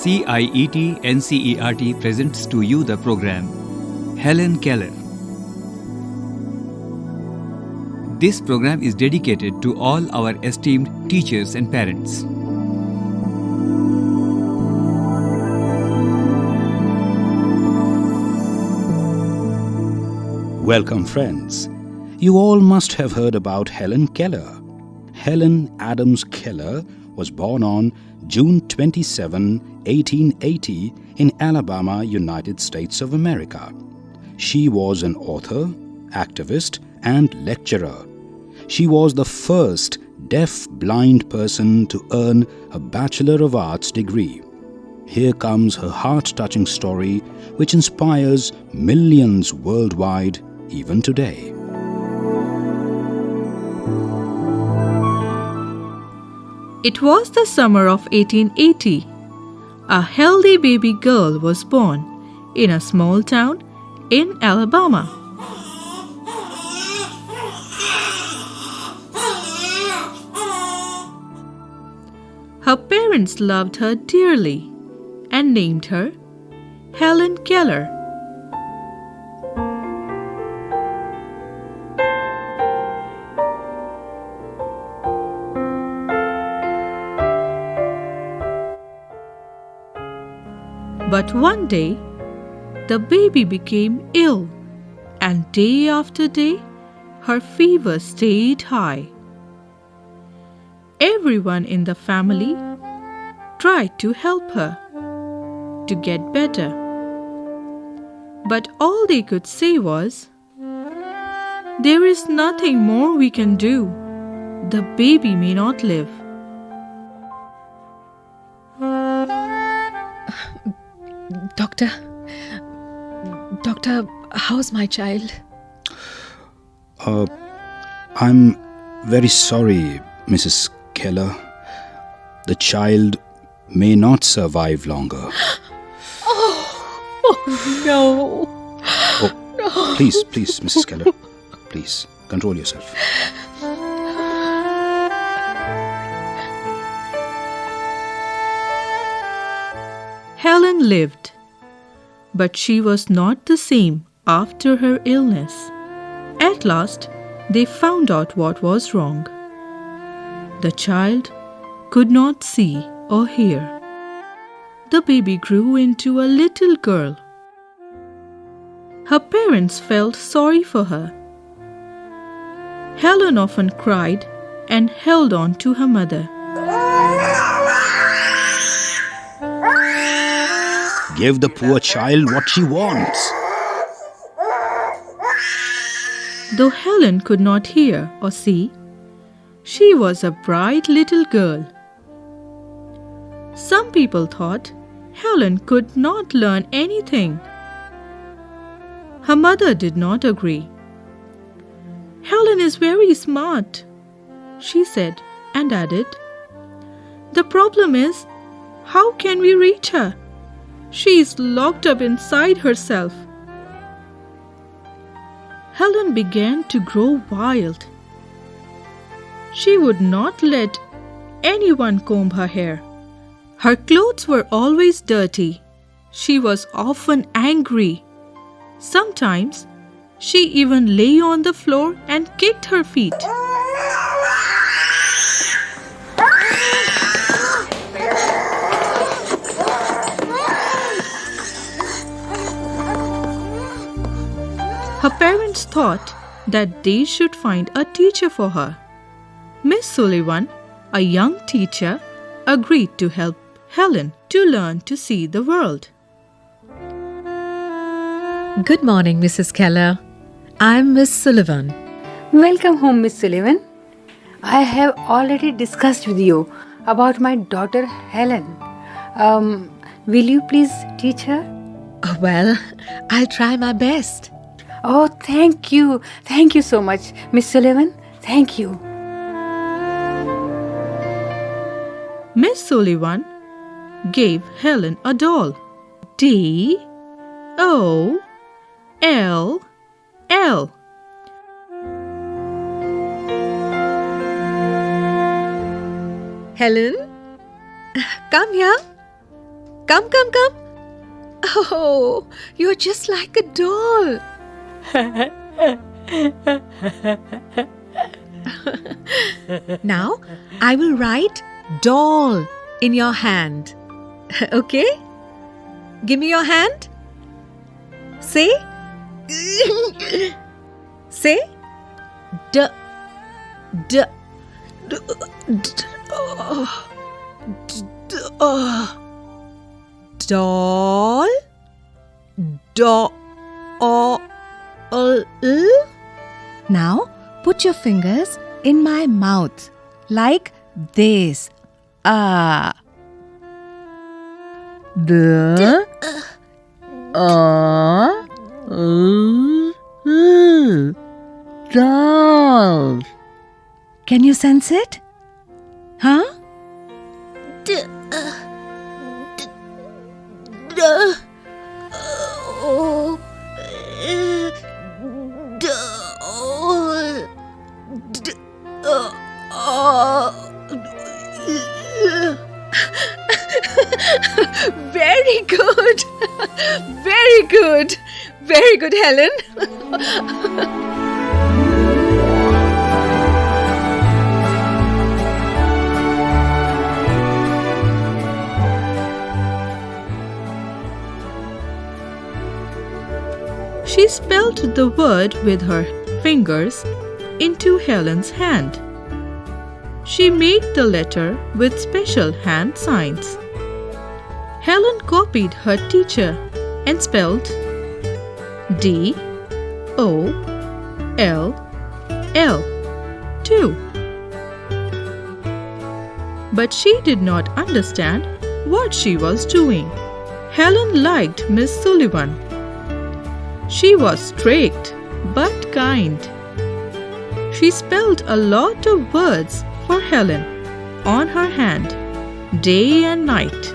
CIET NCERT presents to you the program Helen Keller. This program is dedicated to all our esteemed teachers and parents. Welcome, friends. You all must have heard about Helen Keller. Helen Adams Keller was born on June 27, 1880 in Alabama, United States of America. She was an author, activist, and lecturer. She was the first deaf-blind person to earn a Bachelor of Arts degree. Here comes her heart-touching story, which inspires millions worldwide even today. It was the summer of 1880. A healthy baby girl was born in a small town in Alabama. Her parents loved her dearly and named her Helen Keller. But one day, the baby became ill, and day after day, her fever stayed high. Everyone in the family tried to help her to get better. But all they could say was, "There is nothing more we can do. The baby may not live." Doctor, how's my child? I'm very sorry, Mrs. Keller. The child may not survive longer. No. Please, Mrs. Keller. Please, control yourself. Helen lived, but she was not the same after her illness. At last, they found out what was wrong. The child could not see or hear. The baby grew into a little girl. Her parents felt sorry for her. Helen often cried and held on to her mother. Give the poor child what she wants. Though Helen could not hear or see, she was a bright little girl. Some people thought Helen could not learn anything. Her mother did not agree. "Helen is very smart," she said, and added, "The problem is, how can we reach her? She is locked up inside herself." Helen began to grow wild. She would not let anyone comb her hair. Her clothes were always dirty. She was often angry. Sometimes she even lay on the floor and kicked her feet. Her parents thought that they should find a teacher for her. Miss Sullivan, a young teacher, agreed to help Helen to learn to see the world. Good morning, Mrs. Keller. I'm Miss Sullivan. Welcome home, Miss Sullivan. I have already discussed with you about my daughter Helen. Will you please teach her? Well, I'll try my best. Oh, thank you. Thank you so much, Miss Sullivan. Thank you. Miss Sullivan gave Helen a doll. D-O-L-L. Helen, come here. Come, come, come. Oh, you're just like a doll. Now, I will write doll in your hand. Okay? Give me your hand. Say. Say. D. D. D. Doll. Doll. Now, put your fingers in my mouth like this. Doll. Can you sense it? Huh? Very good. Very good. Very good, Helen. She spelled the word with her fingers into Helen's hand. She made the letter with special hand signs. Helen copied her teacher and spelled D-O-L-L too. But she did not understand what she was doing. Helen liked Miss Sullivan. She was strict but kind. She spelled a lot of words for Helen on her hand, day and night,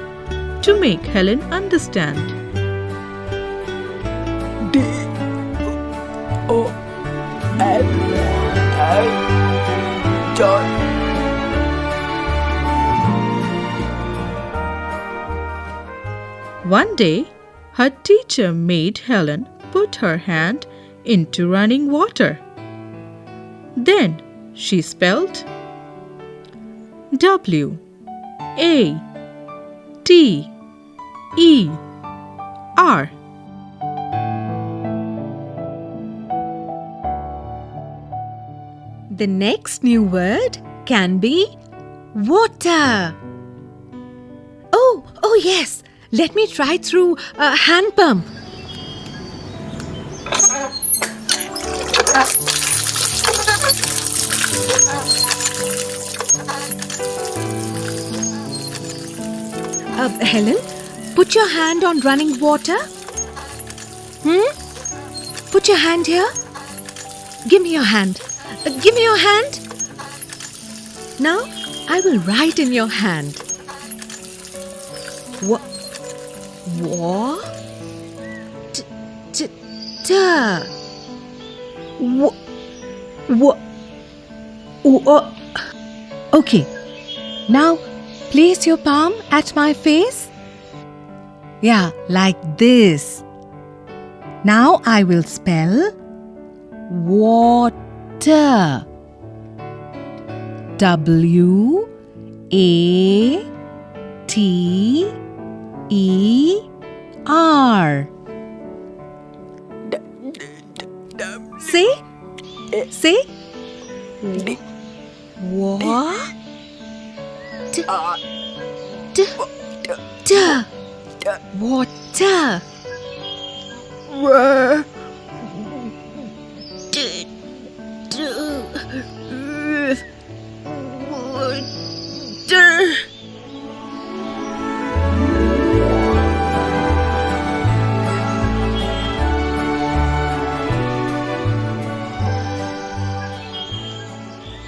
to make Helen understand. One day, her teacher made Helen put her hand into running water. Then she spelled W-A-T-E-R. The next new word can be water. Oh yes. Let me try through a hand pump. Helen, put your hand on running water. Put your hand here. Give me your hand. Give me your hand. Now, I will write in your hand. What? Okay. Now, place your palm at my face. Yeah, like this. Now I will spell water. W-A-T-E-R. Say. Water. Water.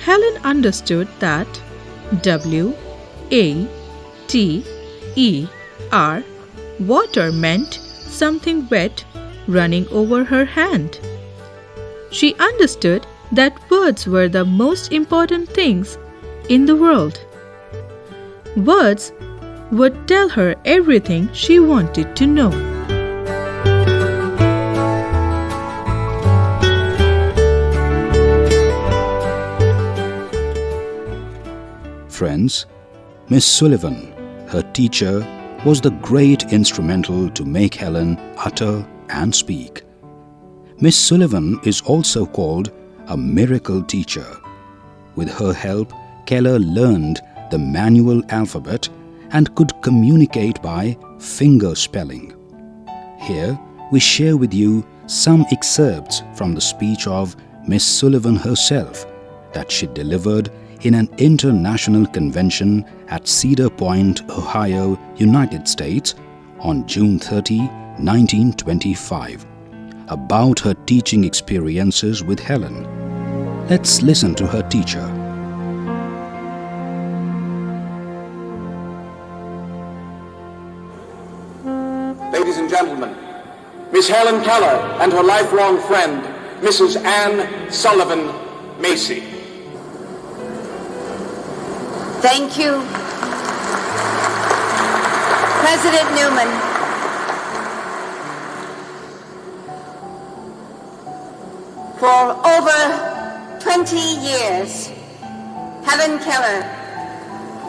Helen understood that W-A-T-E-R, water, meant something wet running over her hand. She understood that words were the most important things in the world. Words would tell her everything she wanted to know. Friends, Miss Sullivan, her teacher, was the great instrumental to make Helen utter and speak. Miss Sullivan is also called a miracle teacher. With her help, Keller learned the manual alphabet and could communicate by finger spelling. Here, we share with you some excerpts from the speech of Miss Sullivan herself that she delivered in an international convention at Cedar Point, Ohio, United States on June 30, 1925, about her teaching experiences with Helen. Let's listen to her teacher. Ladies and gentlemen, Miss Helen Keller and her lifelong friend, Mrs. Anne Sullivan Macy. Thank you, President Newman. For over 20 years, Helen Keller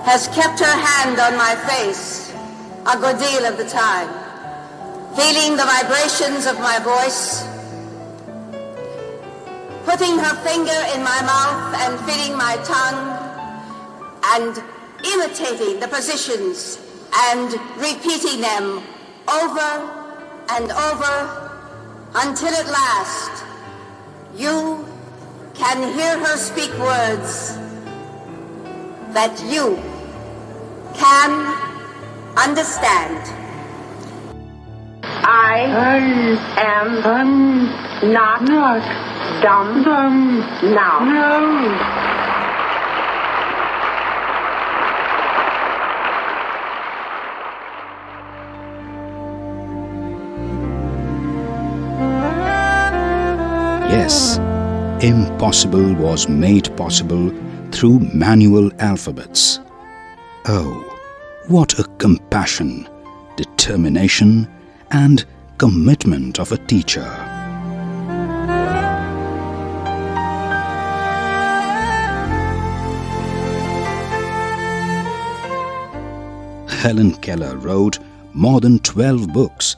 has kept her hand on my face a good deal of the time, feeling the vibrations of my voice, putting her finger in my mouth and feeling my tongue, and imitating the positions and repeating them over and over until at last you can hear her speak words that you can understand. I am not dumb now. Yes, impossible was made possible through manual alphabets. Oh, what a compassion, determination, and commitment of a teacher. Helen Keller wrote more than 12 books.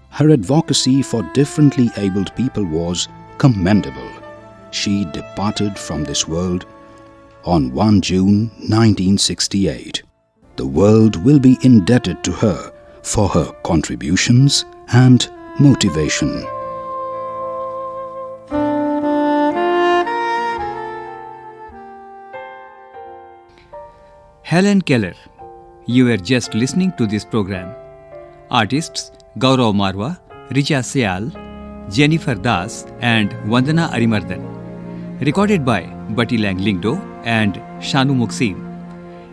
Her advocacy for differently abled people was commendable. She departed from this world on 1 June 1968. The world will be indebted to her for her contributions and motivation. Helen Keller. You were just listening to this program. Artists Gaurav Marwa, Richa Seal, Jennifer Das and Vandana Arimardhan. Recorded by Bati Lang Lingdo and Shanu Muksim.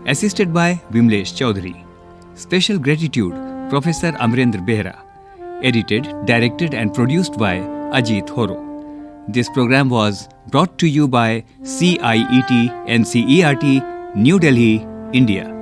Assisted by Vimlesh Chaudhary. Special gratitude Professor Amrendra Behra. Edited, directed and produced by Ajit Horo. This program was brought to you by CIET NCERT, New Delhi, India.